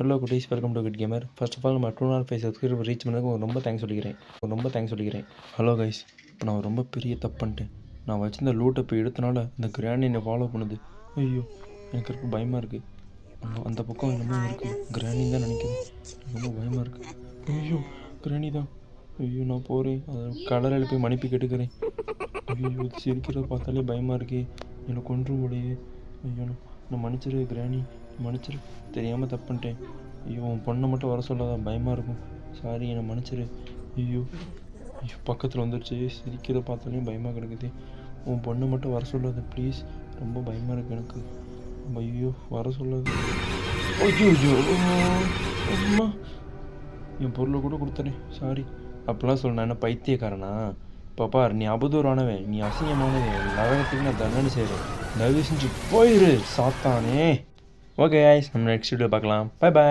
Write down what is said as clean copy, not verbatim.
Hello குட்டீஸ், welcome to good gamer. First of all நம்ம 205 subscriber reach பண்ணதுக்கு ரொம்ப தேங்க்ஸ் சொல்லிக்கிறேன். ஹலோ கைஸ், நான் ரொம்ப பெரிய தப்பு பண்ணிட்டேன். நான் வச்சிருந்த லூட்டை போய் எடுத்தனால அந்த கிராணி என்னை ஃபாலோ பண்ணுது. ஐயோ, எனக்கு ரொம்ப பயமாக இருக்குது. அந்த பக்கம் என்னமோ இருக்குது, கிராணின்னு தான் நினைக்கிறேன். ரொம்ப பயமாக இருக்குது. ஐயோ, கிராணி தான். ஐயோ, நான் போகிறேன். அதை கடலில் போய் மன்னிப்பு கேட்டுக்கிறேன். ஐயோ, சிரிக்கிறத பார்த்தாலே பயமாக இருக்கே. என்னை கொன்றும் முடியே. ஐயோ, நான் மன்னிச்சிரு கிராணி, மன்னிச்சிரு. தெரியாமல் தப்பு பண்ணிட்டேன். ஐயோ, உன் பொண்ணை மட்டும் வர சொல்லாத, பயமாக இருக்கும். சாரி, என்னை மன்னிச்சிரு. ஐயோ ஐயோ, பக்கத்தில் வந்துடுச்சு. சிரிக்கிறத பார்த்தாலையும் பயமாக கிடக்குது. உன் பொண்ணை மட்டும் வர சொல்லாத ப்ளீஸ், ரொம்ப பயமாக இருக்குது எனக்கு. ஐயோ, வர சொல்லாது. ஐயோ ஐயோ, அம்மா, என் பொருளை கூட கொடுத்தனே, சாரி. அப்போல்லாம் சொல்ல, நான் என்ன பைத்தியக்காரனா? பாப்பா, நீ அபதூரானவன், நீ அசிங்கமானவன், நரகத்துக்கு நான் தண்டனை செய்கிறேன். தயவு செஞ்சு போயிரு சாத்தானே. ஓகே கைஸ், நம்ம நெக்ஸ்ட் வீடியோ பார்க்கலாம். Bye bye.